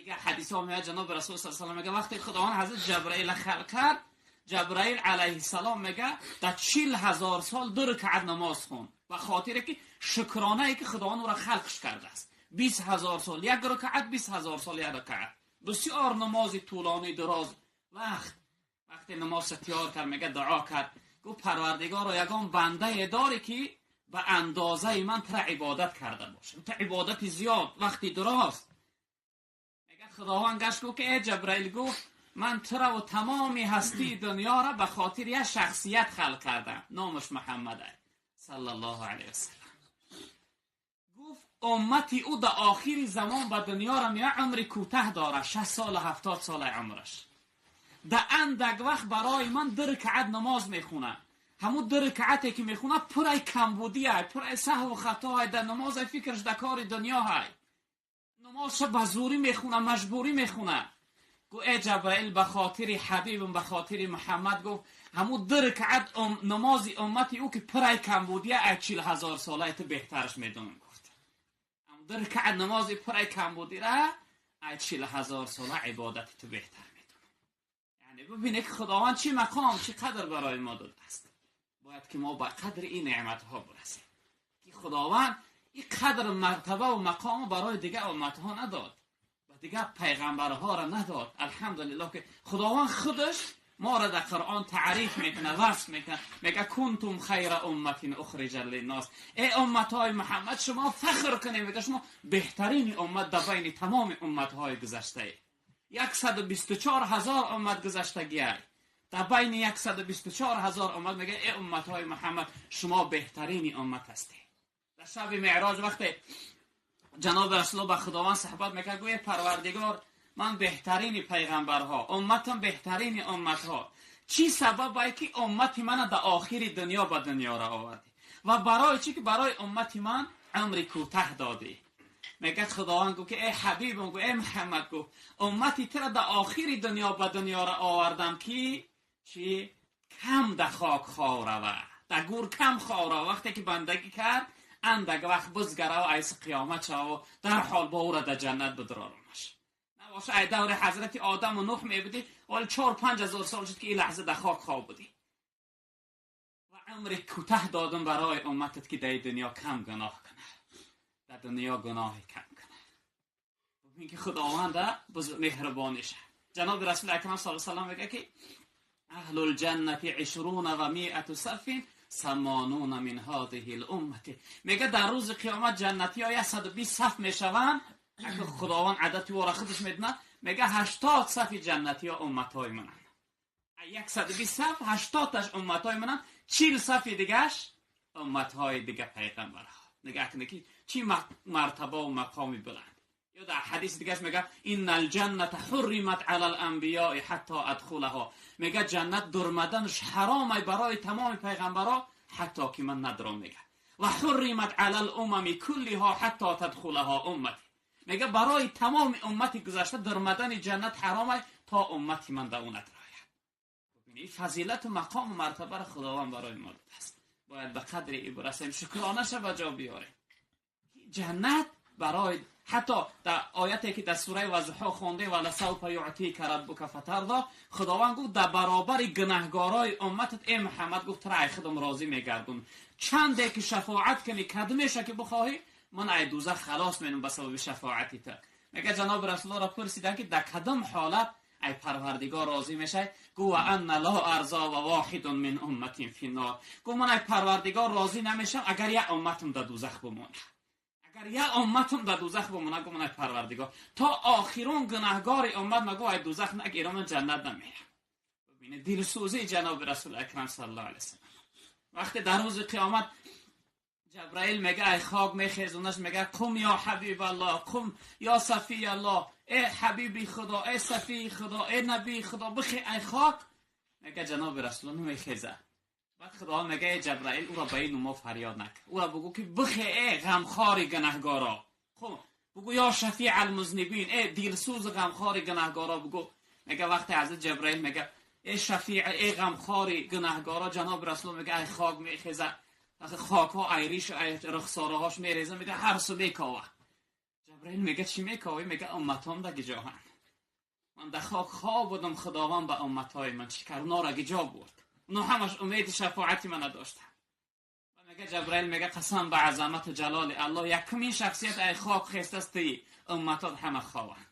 دیگه حدیث ها میاد جناب رسول صلی الله علیه و آله میگه وقتی خداوند حضرت جبرائیل خلق کرد، جبرائیل علیه السلام میگه در 40,000 سال 2 رکعت نماز خون، و خاطره که شکرانه ای که خداوند او را خلقش کرده است. 20,000 سال 1 رکعت، 20,000 سال 1 رکعت، بسیار نماز طولانی دراز. وقتی نماز تیار کرد میگه دعا کرد، گفت پروردگارا یگان بنده داری که به اندازه من تر عبادت کرده باشه، تر عبادت زیاد وقتی دراز. میگه خداوند گشت گفت که ای جبرائیل، گفت من تو را و تمامی هستی دنیا را به خاطر یک شخصیت خلق کردم، نامش محمده صلی الله علیه وسلم. گفت امتی او در آخر زمان به دنیا را میاد، عمر کوتاه داره، 60 سال 70 سال عمرش. در اندک وقت برای من 2 رکعت نماز میخونه. همون 2 رکعتی که میخونه پرای کمبودی های، پرای سهو و خطا های در نماز، فکرش در کار دنیا های. نمازش به زوری میخونه، مجبوری میخونه. گو ای جبرائیل به خاطر حبیبم، به خاطر محمد، گفت همون 2 رکعت نمازی امتی او که پرای کمبودی های 40,000 ساله تو بهترش میدونم. گفت همون 2 رکعت نمازی پرای کمبودی را 40,000 ساله عبادت تو بهتر. ببینه که خداوند چی مقام، چی قدر برای ما داده است. باید که ما با قدر این نعمت ها برسیم که خداوند این قدر مرتبه و مقام برای دیگه امت ها نداد و دیگه پیغمبرها را نداد. الحمدلله که خداوند خودش ما را در قرآن تعریف میکنه، وصف میکنه، میگه کنتم خیر امت اخرج للناس. ای امت های محمد شما فخر کنید، میگه شما بهترین امت در بین تمام امت های گذشته. 124,000 امت گذشتگی های در بین 124,000 امت میگه ای امت های محمد شما بهترین امت هستی. در شب معراج وقتی جناب رسول الله به خداوند صحبت میکنه، گویا پروردگار من بهترین پیغمبرها، امتم بهترین امتها، چی سبب ای که امت من در آخر دنیا به دنیا را آوردی و برای چی که برای امت من عمر کوتاه دادی. میگه خداوند گفت که ای حبیبم، گفت ای محمد، گفت امتی تر در آخر دنیا به دنیا را آوردم که چی کم در خاک خواره و در گور کم خواره، وقتی که بندگی کرد اندک وقت بزگره و ایس قیامت شد و در حال با او را در جنت بدرارمش. نباشه ای دور حضرت آدم و نوح میبودی ولی 4-5 هزار سال شد که این لحظه در خاک خواب بودی و عمر کوتاه دادم برای امتت که در دنیا کم گناه کنه، در دنیا گناه کم کنه. ببین که خداوند مهربانشه. جناب رسول اکرم صلی الله علیه و میگه که اهل الجنه 20 و 100 صف 80 من هذه الامه. میگه در روز قیامت جنتی ها 120 صف میشوند. اگه خداوند عدد او را خودش میدونه، میگه 80 صف جنتی ها امت های منن. 120 صف 80 تاش امت های منن، 40 صف دیگهش امت های دیگه پیغمبرها. نگاه کنید که چی مرتبه و مقامی بلند. یا در حدیث دیگه میگه ان الجنه حرمت علی الانبیاء حتی ادخلها. میگه جنت درمدنش حرامه برای تمام پیغمبرها حتی که من ندارم. میگه و حرمت علی الامم کلها حتی تدخلها امتی. میگه برای تمام امتی گذشته درمدن جنت حرامه تا امتی من در اون نداره. ببینید فضیلت و مقام و مرتبه را خداوند برای ما داده است. باید به قدر ای برسیم، شکرانش به جا بیاریم. جنت برای حتی در آیتی که در سوره وضحا خونده ولسوف یعطیک ربک فترضی، خداوند گفت در برابر گناهکارای امتت ای محمد، گفت ترا خودم راضی میگردم، چندی که شفاعت کنی کدومشه که بخواهی من ای دوزخ خلاص مینم به سبب شفاعتی تو. میگه جناب رسول الله را پرسیدن که در کدام حالت ای پروردگار راضی میشه؟ گو ان لا ارضا و واحد من امتی فی النار. گو من ای پروردگار راضی نمیشم اگر یک امتم در دوزخ بمونه، اگر یک امتم در دوزخ بمونه. گو من ای پروردگار تا آخرون گناهگار امت مگو ای دوزخ نگیرم، من جنت نمیرم. ببینید دلسوزی جناب رسول اکرم صلی الله علیه و سلم. وقتی در روز قیامت جبرائیل میگه ای خاک میخیزونش، میگه قم یا حبیب الله، قم یا صفی الله، ای حبیبی خدا، ای صفی خدا، ای نبی خدا، بخی ای خاک. میگه جناب رسول الله نمیخیزه. بعد خدا میگه ای جبرائیل او را به این ما فریاد نکن، او را بگو که بخی ای غمخوار گناهگارا، خب بگو یا شفیع المذنبین، ای دلسوز غمخوار گناهگارا بگو. میگه وقتی حضرت جبرائیل میگه ای شفیع ای غمخوار گناهگارا، جناب رسول میگه ای خاک میخیزه، خاک ها ایریش ای رخساره هاش میریزه، میگه هر سو میکاوه. جبرائیل میگه چی میگه؟ میگه امتام دا گجاهن. من در خاک خواب بودم، خداوند به امتهای من چی کرد؟ اونا را گجا برد. اونا همش امید شفاعتی من داشتن. میگه جبرائیل میگه قسم به عظمت و جلال الله، یکمین شخصیت ای خاک خسته است امتات همه خواهند.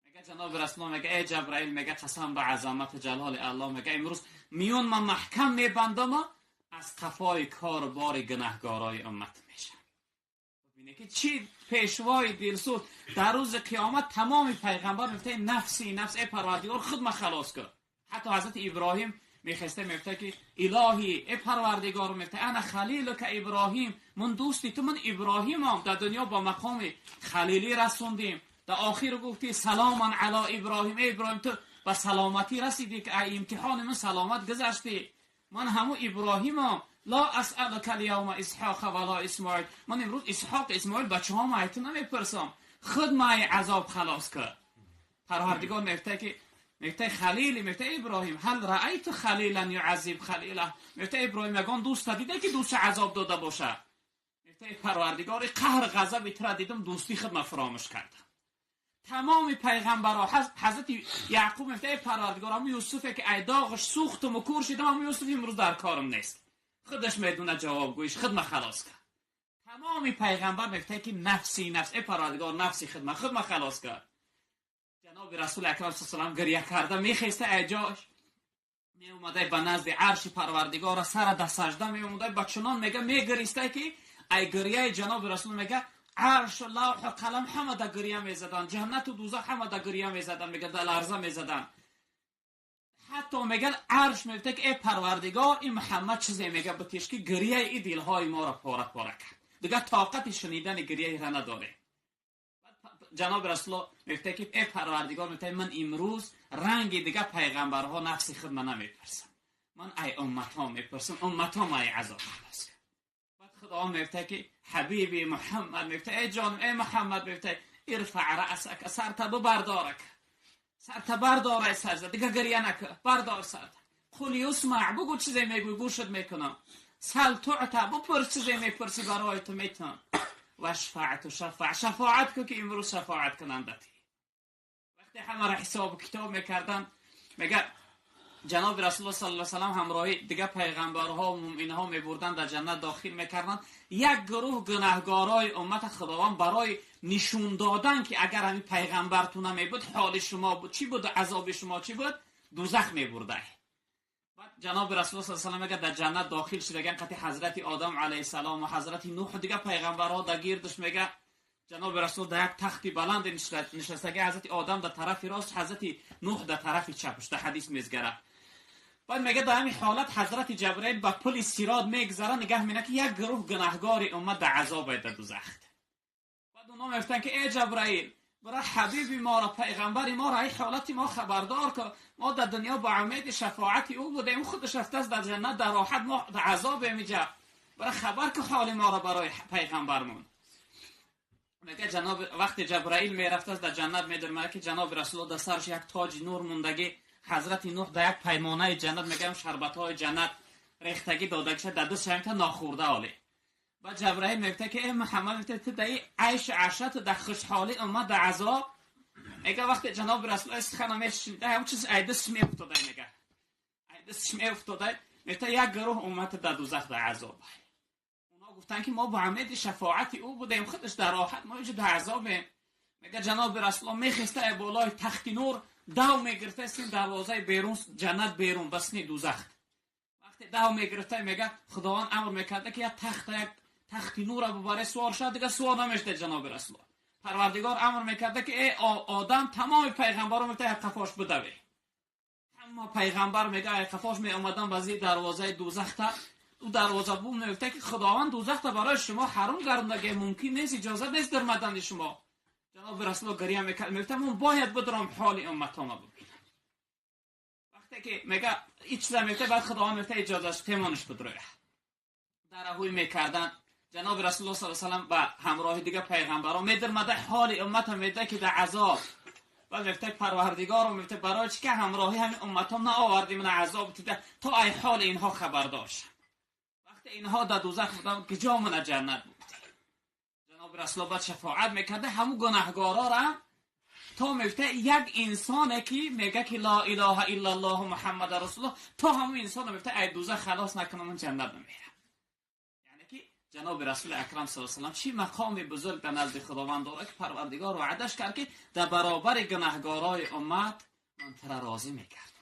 میگه جناب رسول الله میگه ای جبرائیل، میگه قسم به عظمت و جلال الله، میگه امروز میون من محکم میبندم از قفای کار بار گناهگارای امت میشه. ببینید که چی پیشوای دلسوز در روز قیامت تمام پیغمبر میگه نفسی نفس ای پروردگار خود ما خلاص کن. حتی حضرت ابراهیم میخسته میگه که الهی ای پروردگار، میگه انا خلیل که ابراهیم، من دوستی تو، من ابراهیمم، در دنیا با مقام خلیلی رسوندیم، در آخر گفتی سلاما علی ابراهیم، ای ابراهیم تو به سلامتی رسیدی که ای امتحان من سلامت گذشتی، من همو ابراهیمم، لا اسالک الیوم اسحاق ولا اسماعیل، من امروز اسحاق اسماعیل بچه ها ما نمیپرسم، خود ما عذاب خلاص کرد. پروردگار میگه که میگه خلیلی، میگه ابراهیم هل رأیت خلیلا یعذب خلیله، میگه ابراهیم یگان دوست دیده که دوست عذاب داده باشه؟ میگه پروردگار قهر غضب اترا دیدم، دوستی خود ما فراموش کردم. تمام پیغمبرها حضرت یعقوب میگه پروردگار هم یوسفه که ای داغش سوخت و مکور شدم، هم یوسف امروز در کارم نیست، خودش میدونه جواب گویش، خود ما خلاص کرد. تمام پیغمبر میگه که نفسی نفس، ای پروردگار نفسی خود ما خلاص کرد. جناب رسول اکرم صلی الله علیه و گریه کرده میخسته ایجاش می اومده به نزد عرش پروردگار، سر در سجده می اومده، با چنان میگه میگریسته که ای گریه جناب رسول میگه عرش و لوح و قلم همه در گریه میزدن، جنت و دوزخ همه در گریه میزدن، میگه در لرزه میزدن. حتی میگه عرش میگه که ای پروردگار این محمد چیزی میگه بتیش که گریه ای دلهای ما را پاره پاره کرد، دیگه طاقت شنیدن گریه را نداره. جناب رسول الله میگه که ای پروردگار، میگه من امروز رنگ دیگه پیغمبرها نفس خود من نمیپرسم، من ای امت ها میپرسم، امت ها ما ای عذاب خلاص. بعد خدا میگه که حبیبی محمد، میگه ای جان ای محمد، میگه ارفع رأسک، سرت بردارک، سرت بردار ای سجده، دیگه گریه نکن، بردار سرت. قل یسمع، بگو چیزی میگوی گوشت میکنم، سل تعطى، بپرس چیزی میپرسی برای تو میتونم، و شفاعت و شفاعت که امروز شفاعت کنندتی. وقتی همه را حساب کتاب میکردن، میگه جناب رسول الله صلی الله علیه و سلم همراهی دیگه پیغمبرها و مؤمنها میبردن در جنت داخل میکردن. یک گروه گناهگارای امت خداوند برای نشون دادن که اگر همین پیغمبرتون نمیبود حال شما بود چی بود، عذاب شما چی بود، دوزخ میبرده. بعد جناب رسول الله صلی الله علیه و سلم در جنت داخل شدگان، قطع حضرت آدم علیه السلام و حضرت نوح دیگه پیغمبرها در گیردش، میگه جناب رسول در یک تختی بلند نشسته، حضرت آدم در طرف راست، حضرت نوح در طرف چپش، در حدیث میزگره. بعد میگه در همین حالت حضرت جبرئیل با پل صراط میگذره، نگاه مینه که یک گروه گناهگار امت در عذاب در دوزخ. بعد اونا میگفتن که ای جبرئیل، برای حبیب ما را، پیغمبر ما را، این حالت ما خبردار که ما در دنیا با امید شفاعت او بودیم، خودش رفته است در جنت در راحت، ما در عذاب میجه، برای خبر که حال ما را برای پیغمبرمون. میگه جناب وقتی جبرائیل میرفته است در جنت، میدونه که جناب رسول الله در سرش یک تاج نور موندگی، حضرت نوح در یک پیمانه جنت، میگم شربت های جنت ریختگی داده شده در دست شما ناخورده حاله. بعد جبرائیل میگه که ای محمد، میگه تو در عیش عشرت در خوشحالی امت در عذاب. میگه وقتی جناب رسول الله سخن میشنیده همون چیز ایدش میافتاده، میگه ایدش میافتاده، میگه یک گروه امت در دوزخ در عذاب. اونا گفتن که ما با امید شفاعت او بودیم، خودش در راحت، ما اینجا در عذابیم. میگه جناب رسول الله میخسته بالای تخت نور، دو میگرفته سین دروازه بیرون جنت بیرون بسنی دوزخ. وقتی دو میگرفته میگه خداوند امر میکرده که یک تخت نور رو ببره سوار شد، دیگه سوار نمیشته جناب رسول الله. پروردگار امر میکرده که ای آدم تمام پیغمبران میگه قفاش بدوی. اما پیغمبر میگه ای قفاش می اومدن بازی دروازه دوزخ تا او دروازه بوم میگه که خداوند دوزخ تا برای شما حرام گردونده، ممکن نیست، اجازه نیست در مدن شما. جناب رسول الله گریه میگه من باید بدرم حال امتام ببینم. وقتی که میگه هیچ چیز میگه، بعد خداوند میگه اجازه است پیمانش بدره. در راهی میکردن جناب رسول الله صلی الله علیه و سلم با همراه دیگه پیغمبران میدرمده حال امت میده که در عذاب. بعد میگه پروردگار میگه برای چی که همراهی همین امتام نه آوردی من عذاب تو ای حال اینها خبردار شد. وقتی اینها در دوزخ بودن که جا من جنت بود. جناب جناب رسول الله شفاعت میکرده همون گناهگارا را تو میفته یک انسانه که میگه که لا اله الا الله محمد رسول الله، تو همون انسان میفته ای دوزخ خلاص نکنم من جنت نمیره. یعنی که جناب رسول اکرم صلی الله علیه و سلم چی مقام بزرگ در نزد خداوند داره که پروردگار وعدش کرد که در برابر گناهگارای امت من ترا راضی میکرد.